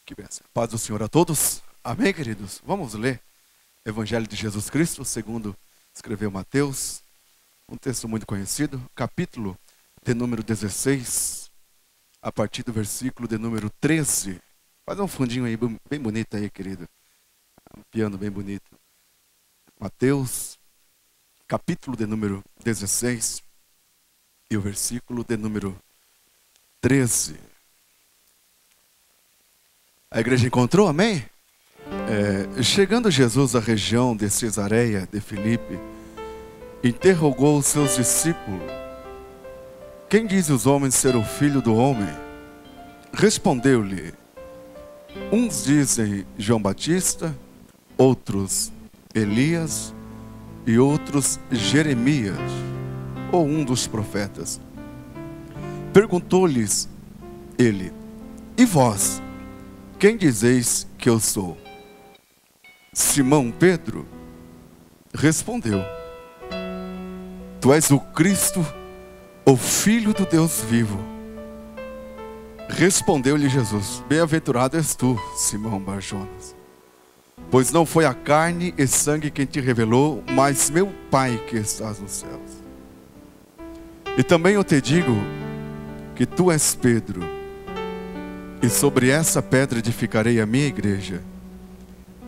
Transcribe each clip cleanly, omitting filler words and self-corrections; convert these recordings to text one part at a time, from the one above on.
Que bênção. Paz do Senhor a todos. Amém, queridos? Vamos ler Evangelho de Jesus Cristo, segundo escreveu Mateus. Um texto muito conhecido, capítulo de número 16, a partir do versículo de número 13. Faz um fundinho aí, bem bonito aí, querido. Um piano bem bonito. Mateus, capítulo de número 16, e o versículo de número 13. A igreja encontrou, amém? Chegando Jesus à região de Cesareia de Filipe, interrogou os seus discípulos: quem diz os homens ser o filho do homem? Respondeu-lhe: uns dizem João Batista, outros Elias e outros Jeremias, ou um dos profetas. Perguntou-lhes ele: e vós, quem dizeis que eu sou? Simão Pedro respondeu: tu és o Cristo, o Filho do Deus vivo. Respondeu-lhe Jesus: bem-aventurado és tu, Simão Bar-Jonas, pois não foi a carne e sangue quem te revelou, mas meu Pai que estás nos céus. E também eu te digo que tu és Pedro, e sobre essa pedra edificarei a minha igreja,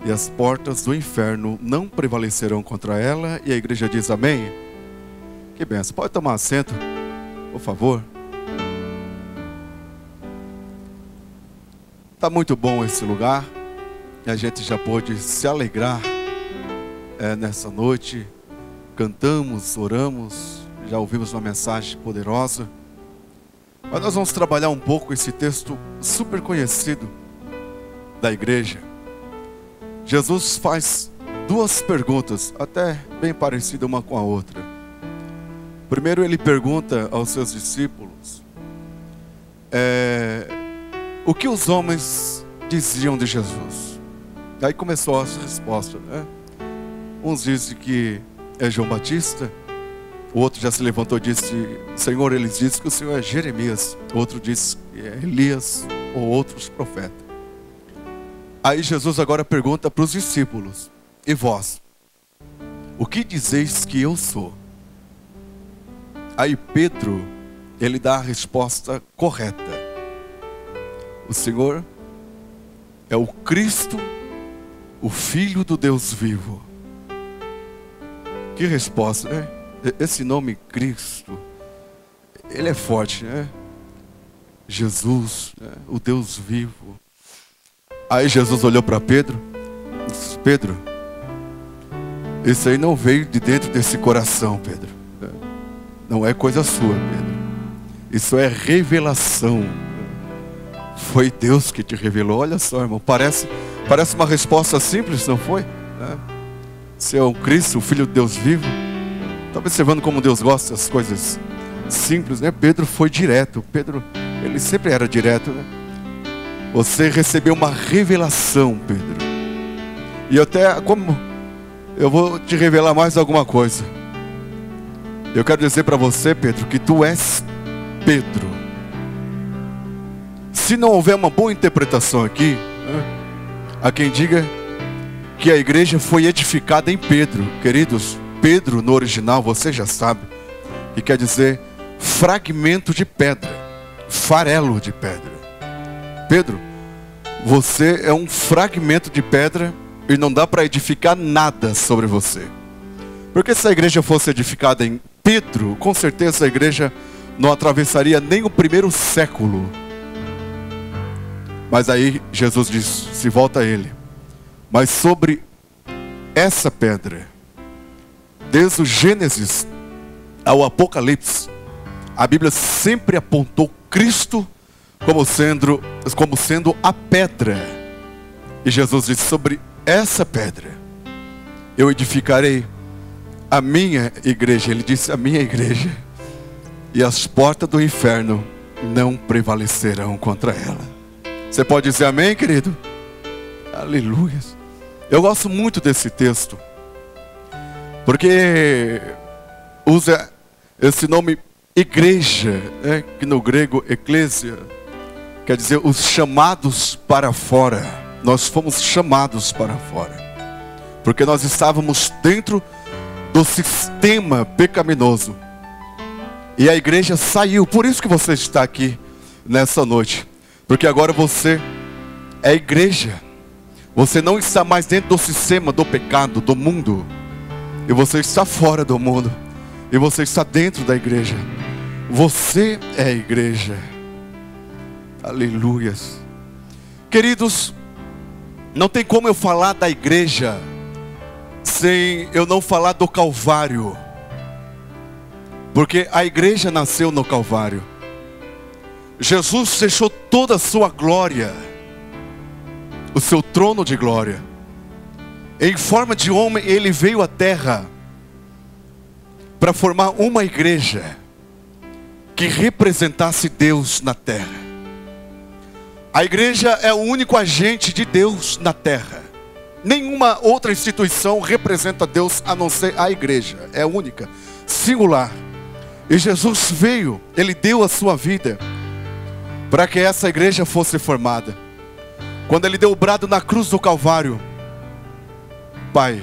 e as portas do inferno não prevalecerão contra ela. E a igreja diz amém. Que benção. Pode tomar assento, por favor. Está muito bom esse lugar, e a gente já pôde se alegrar nessa noite. Cantamos, oramos, já ouvimos uma mensagem poderosa. Mas nós vamos trabalhar um pouco esse texto super conhecido da igreja. Jesus faz duas perguntas, até bem parecidas uma com a outra. Primeiro ele pergunta aos seus discípulos o que os homens diziam de Jesus. Aí começou a resposta, né? Uns dizem que é João Batista, o outro já se levantou e disse: Senhor, eles dizem que o Senhor é Jeremias. O outro disse que é Elias ou outros profetas. Aí Jesus agora pergunta para os discípulos: e vós, o que dizeis que eu sou? Aí Pedro, ele dá a resposta correta: o Senhor é o Cristo, o Filho do Deus vivo. Que resposta, né? Esse nome Cristo, ele é forte, né? Jesus, né? O Deus vivo. Aí Jesus olhou para Pedro e disse: Pedro, isso aí não veio de dentro desse coração, Pedro. Não é coisa sua, Pedro. Isso é revelação. Foi Deus que te revelou. Olha só, irmão, parece uma resposta simples, não foi? Você é o Cristo, o Filho de Deus vivo. Está observando como Deus gosta das coisas simples, né? Pedro foi direto. Pedro, ele sempre era direto, né? Você recebeu uma revelação, Pedro. E eu vou te revelar mais alguma coisa. Eu quero dizer para você, Pedro, que tu és Pedro. Se não houver uma boa interpretação aqui, né? Há quem diga que a igreja foi edificada em Pedro. Queridos, Pedro no original, você já sabe, que quer dizer fragmento de pedra, farelo de pedra. Pedro, você é um fragmento de pedra e não dá para edificar nada sobre você. Porque se a igreja fosse edificada em Pedro, com certeza a igreja não atravessaria nem o primeiro século. Mas aí Jesus diz, se volta a ele: mas sobre essa pedra, desde o Gênesis ao Apocalipse, a Bíblia sempre apontou Cristo como sendo a pedra. E Jesus disse: sobre essa pedra eu edificarei a minha igreja. Ele disse: a minha igreja, e as portas do inferno não prevalecerão contra ela. Você pode dizer amém, querido? Aleluia. Eu gosto muito desse texto, porque usa esse nome igreja, né? Que no grego eclésia Quer dizer, os chamados para fora. Nós fomos chamados para fora. Porque nós estávamos dentro do sistema pecaminoso. E a igreja saiu. Por isso que você está aqui nessa noite. Porque agora você é igreja. Você não está mais dentro do sistema do pecado, do mundo. E você está fora do mundo. E você está dentro da igreja. Você é a igreja. Aleluias. Queridos, não tem como eu falar da igreja sem eu não falar do Calvário. Porque a igreja nasceu no Calvário. Jesus deixou toda a sua glória, o seu trono de glória. Em forma de homem, ele veio à terra para formar uma igreja que representasse Deus na terra. A igreja é o único agente de Deus na terra. Nenhuma outra instituição representa Deus a não ser a igreja. É única, singular. E Jesus veio, ele deu a sua vida para que essa igreja fosse formada. Quando ele deu o brado na cruz do Calvário: Pai,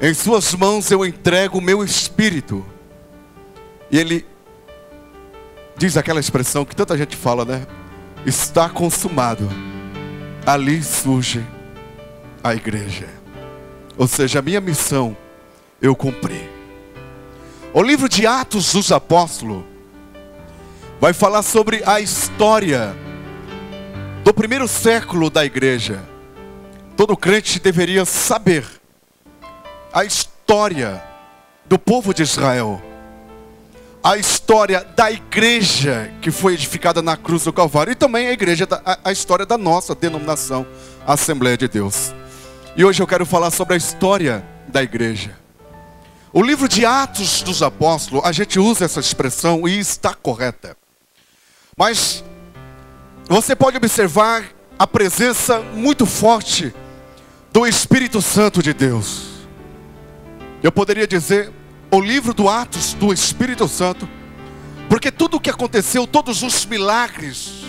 em suas mãos eu entrego o meu espírito. E ele diz aquela expressão que tanta gente fala, né? Está consumado. Ali surge a igreja. Ou seja, a minha missão eu cumpri. O livro de Atos dos Apóstolos vai falar sobre a história do primeiro século da igreja. Todo crente deveria saber a história do povo de Israel. A história da igreja que foi edificada na cruz do Calvário. E também a história da nossa denominação, a Assembleia de Deus. E hoje eu quero falar sobre a história da igreja. O livro de Atos dos Apóstolos, a gente usa essa expressão e está correta. Mas você pode observar a presença muito forte do Espírito Santo de Deus. Eu poderia dizer o livro do Atos do Espírito Santo, porque tudo o que aconteceu, todos os milagres,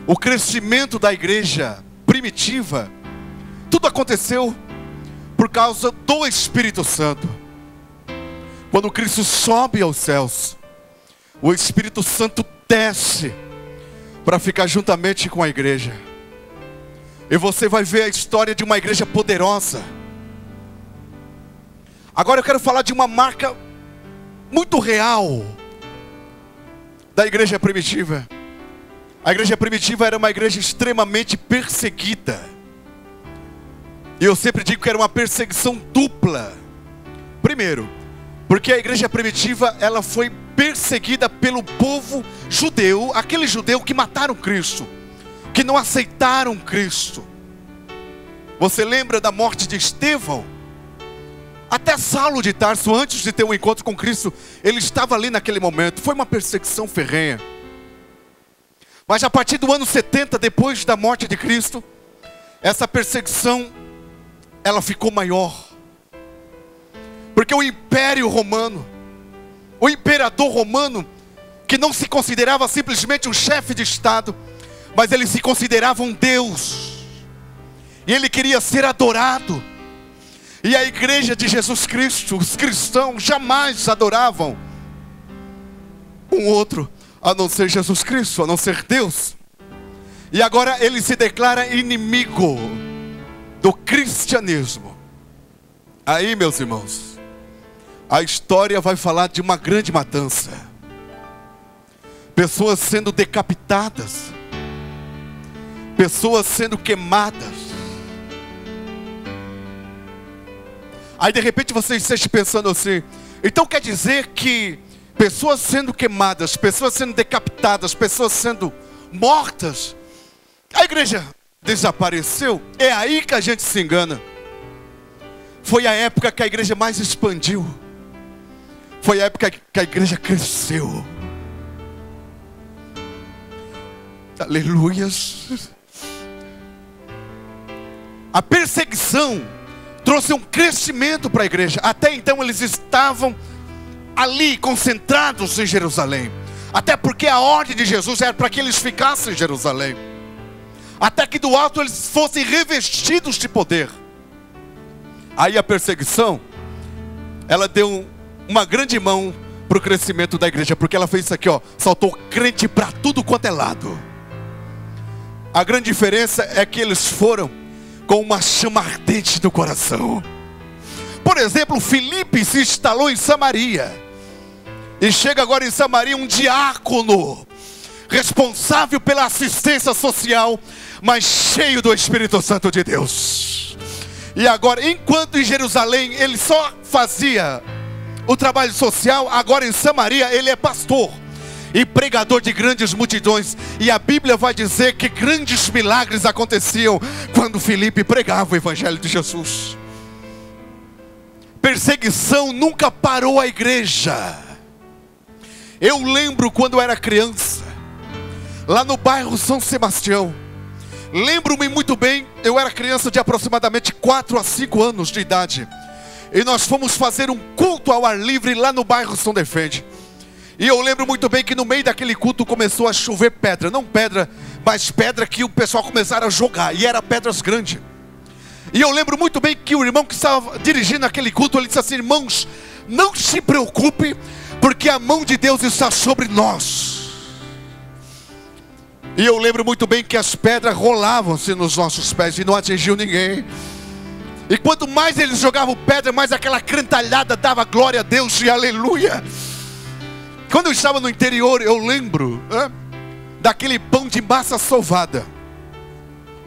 o crescimento da igreja primitiva, tudo aconteceu por causa do Espírito Santo. Quando Cristo sobe aos céus, o Espírito Santo desce para ficar juntamente com a igreja. E você vai ver a história de uma igreja poderosa. Agora eu quero falar de uma marca muito real da igreja primitiva. A igreja primitiva era uma igreja extremamente perseguida. E eu sempre digo que era uma perseguição dupla. Primeiro, porque a igreja primitiva, ela foi perseguida pelo povo judeu, aquele judeu que mataram Cristo, que não aceitaram Cristo. Você lembra da morte de Estevão? Até Saulo de Tarso, antes de ter um encontro com Cristo, ele estava ali naquele momento. Foi uma perseguição ferrenha. Mas a partir do ano 70, depois da morte de Cristo, essa perseguição, ela ficou maior. Porque o Império Romano, o imperador romano, que não se considerava simplesmente um chefe de Estado, mas ele se considerava um Deus. E ele queria ser adorado. E a igreja de Jesus Cristo, os cristãos jamais adoravam um outro, a não ser Jesus Cristo, a não ser Deus. E agora ele se declara inimigo do cristianismo. Aí, meus irmãos, a história vai falar de uma grande matança. Pessoas sendo decapitadas, pessoas sendo queimadas. Aí de repente você esteja pensando assim: então quer dizer que pessoas sendo queimadas, pessoas sendo decapitadas, pessoas sendo mortas, a igreja desapareceu? É aí que a gente se engana. Foi a época que a igreja mais expandiu. Foi a época que a igreja cresceu. Aleluias. A perseguição trouxe um crescimento para a igreja. Até então eles estavam ali concentrados em Jerusalém. Até porque a ordem de Jesus era para que eles ficassem em Jerusalém, até que do alto eles fossem revestidos de poder. Aí a perseguição, ela deu uma grande mão para o crescimento da igreja, porque ela fez isso aqui, ó, saltou crente para tudo quanto é lado. A grande diferença é que eles foram com uma chama ardente no coração. Por exemplo, Filipe se instalou em Samaria, e chega agora em Samaria um diácono, responsável pela assistência social, mas cheio do Espírito Santo de Deus. E agora, enquanto em Jerusalém ele só fazia o trabalho social, agora em Samaria ele é pastor e pregador de grandes multidões. E a Bíblia vai dizer que grandes milagres aconteciam quando Filipe pregava o Evangelho de Jesus. Perseguição nunca parou a igreja. Eu lembro quando eu era criança, lá no bairro São Sebastião. Lembro-me muito bem, eu era criança de aproximadamente 4 a 5 anos de idade. E nós fomos fazer um culto ao ar livre lá no bairro São Defende. E eu lembro muito bem que no meio daquele culto começou a chover pedra. Não pedra, mas pedra que o pessoal começaram a jogar. E eram pedras grandes. E eu lembro muito bem que o irmão que estava dirigindo aquele culto, ele disse assim: irmãos, não se preocupe, porque a mão de Deus está sobre nós. E eu lembro muito bem que as pedras rolavam-se nos nossos pés e não atingiu ninguém. E quanto mais eles jogavam pedra, mais aquela cantalhada dava glória a Deus e aleluia. Quando eu estava no interior, eu lembro daquele pão de massa sovada.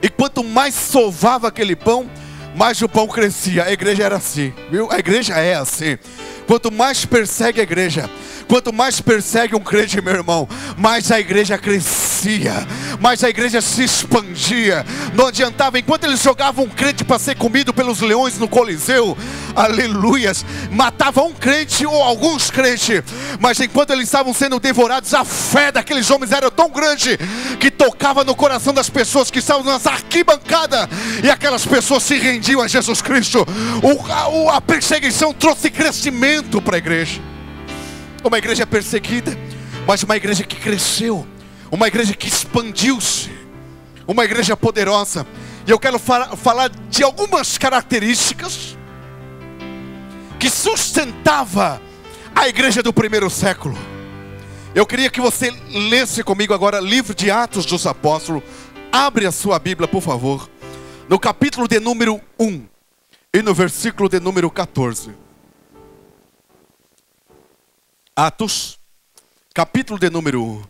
E quanto mais sovava aquele pão, mais o pão crescia. A igreja era assim, viu? A igreja é assim. Quanto mais persegue a igreja, quanto mais persegue um crente, meu irmão, mais a igreja crescia, mais a igreja se expandia. Não adiantava, enquanto eles jogavam um crente para ser comido pelos leões no Coliseu, aleluias, matavam um crente ou alguns crentes, mas enquanto eles estavam sendo devorados, a fé daqueles homens era tão grande, que tocava no coração das pessoas que estavam nas arquibancadas, e aquelas pessoas se rendiam a Jesus Cristo. A perseguição trouxe crescimento para a igreja. Uma igreja perseguida, mas uma igreja que cresceu, uma igreja que expandiu-se, uma igreja poderosa. E eu quero falar de algumas características que sustentava a igreja do primeiro século. Eu queria que você lesse comigo agora livro de Atos dos Apóstolos. Abre a sua Bíblia, por favor, no capítulo de número 1 e no versículo de número 14. Atos, capítulo de número 1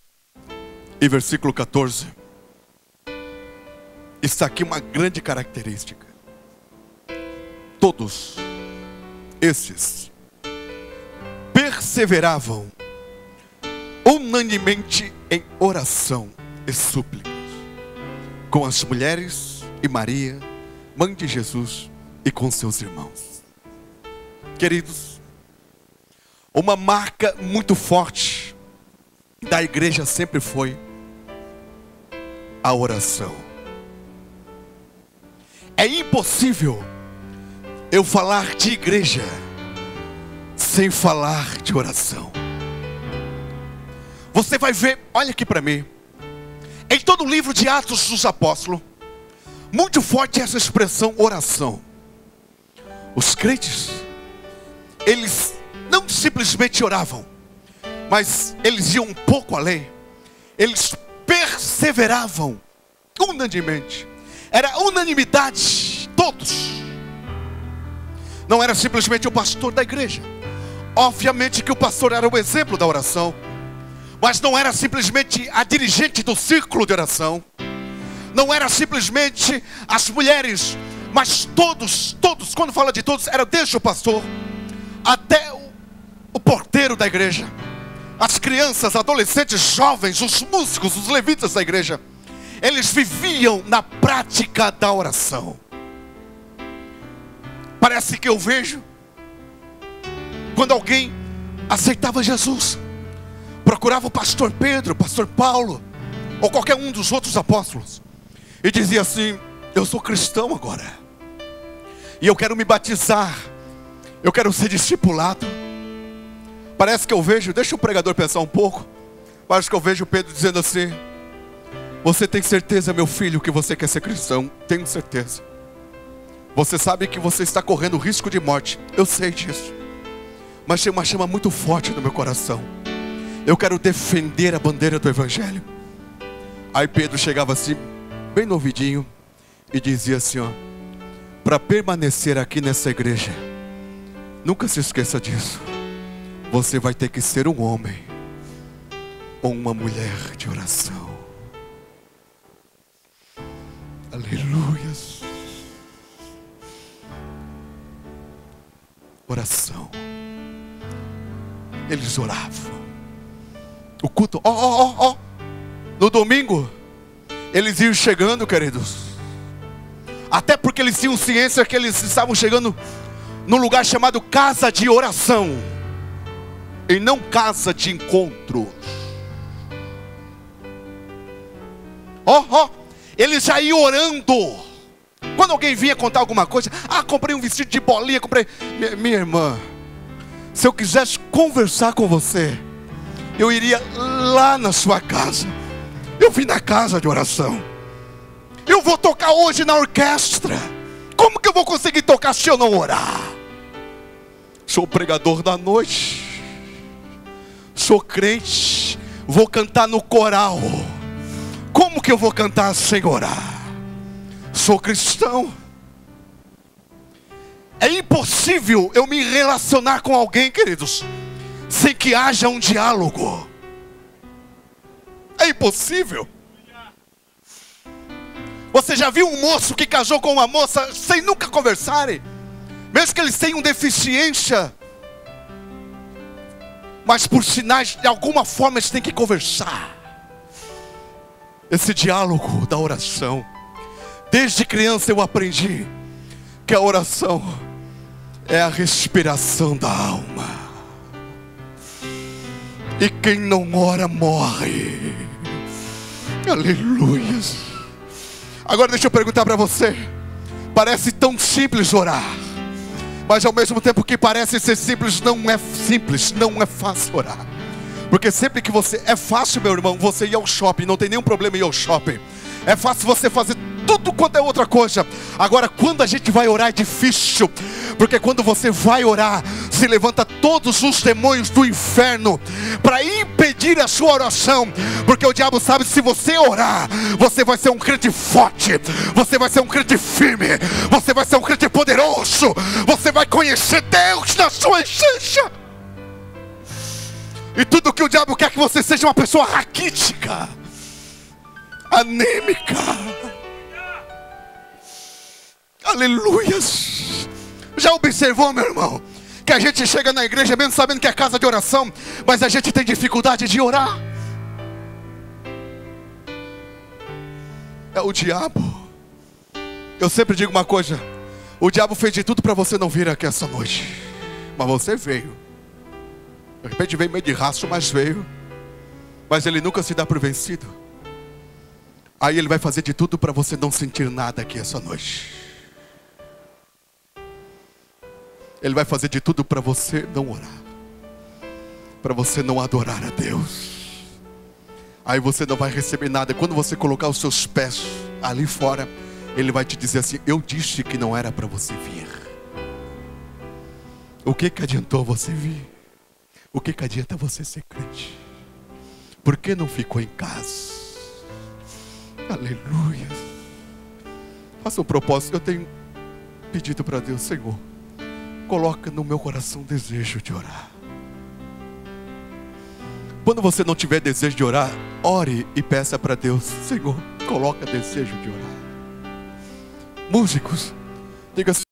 e versículo 14. Está aqui uma grande característica. Todos esses perseveravam unanimemente em oração e súplicas com as mulheres e Maria, mãe de Jesus, e com seus irmãos. Queridos, uma marca muito forte da igreja sempre foi a oração. É impossível eu falar de igreja sem falar de oração. Você vai ver, olha aqui para mim, em todo o livro de Atos dos Apóstolos, muito forte essa expressão oração. Os crentes, eles não simplesmente oravam, mas eles iam um pouco além. Eles perseveravam unanimemente. Era unanimidade, todos. Não era simplesmente o pastor da igreja. Obviamente que o pastor era o exemplo da oração, mas não era simplesmente a dirigente do círculo de oração. Não era simplesmente as mulheres, mas todos, quando fala de todos, era desde o pastor até o porteiro da igreja, as crianças, adolescentes, jovens, os músicos, os levitas da igreja. Eles viviam na prática da oração. Parece que eu vejo quando alguém aceitava Jesus, procurava o pastor Pedro, o pastor Paulo, ou qualquer um dos outros apóstolos, e dizia assim: eu sou cristão agora, e eu quero me batizar, eu quero ser discipulado. Parece que eu vejo, deixa o pregador pensar um pouco. Mas que eu vejo Pedro dizendo assim: você tem certeza, meu filho, que você quer ser cristão? Tenho certeza. Você sabe que você está correndo risco de morte. Eu sei disso. Mas tem uma chama muito forte no meu coração. Eu quero defender a bandeira do Evangelho. Aí Pedro chegava assim, bem no ouvidinho, e dizia assim, ó: para permanecer aqui nessa igreja, nunca se esqueça disso. Você vai ter que ser um homem ou uma mulher de oração. Aleluias. Oração. Eles oravam. O culto, no domingo, eles iam chegando, queridos. Até porque eles tinham ciência que eles estavam chegando num lugar chamado casa de oração, e não casa de encontros. Eles já iam orando. Quando alguém vinha contar alguma coisa, comprei um vestido de bolinha, comprei. Minha irmã, se eu quisesse conversar com você, eu iria lá na sua casa. Eu vim na casa de oração. Eu vou tocar hoje na orquestra. Como que eu vou conseguir tocar se eu não orar? Sou pregador da noite, sou crente, vou cantar no coral. Como que eu vou cantar sem orar? Sou cristão. É impossível eu me relacionar com alguém, queridos, sem que haja um diálogo. É impossível. Você já viu um moço que casou com uma moça sem nunca conversarem? Mesmo que eles tenham deficiência, mas por sinais, de alguma forma eles têm que conversar. Esse diálogo da oração. Desde criança eu aprendi que a oração é a respiração da alma. E quem não ora morre. Aleluias. Agora deixa eu perguntar para você. Parece tão simples orar, mas ao mesmo tempo que parece ser simples, não é simples, não é fácil orar. Porque sempre que você... É fácil, meu irmão, você ir ao shopping, não tem nenhum problema em ir ao shopping. É fácil você fazer tudo quanto é outra coisa. Agora, quando a gente vai orar é difícil. Porque quando você vai orar, se levanta todos os demônios do inferno para impedir a sua oração. Porque o diabo sabe que se você orar, você vai ser um crente forte, você vai ser um crente firme, você vai ser um crente poderoso, você vai conhecer Deus na sua essência. E tudo que o diabo quer que você seja uma pessoa raquítica, anêmica. Aleluias. Já observou, meu irmão, que a gente chega na igreja mesmo sabendo que é casa de oração, mas a gente tem dificuldade de orar? É o diabo. Eu sempre digo uma coisa: o diabo fez de tudo para você não vir aqui essa noite, mas você veio. De repente veio meio de rastro, mas veio. Mas ele nunca se dá por vencido. Aí ele vai fazer de tudo para você não sentir nada aqui essa noite. Ele vai fazer de tudo para você não orar, para você não adorar a Deus. Aí você não vai receber nada. Quando você colocar os seus pés ali fora, ele vai te dizer assim: eu disse que não era para você vir. O que adiantou você vir? O que adianta você ser crente? Por que não ficou em casa? Aleluia. Faça um propósito. Eu tenho pedido para Deus: Senhor, coloca no meu coração desejo de orar. Quando você não tiver desejo de orar, ore e peça para Deus: Senhor, coloca desejo de orar. Músicos, diga assim: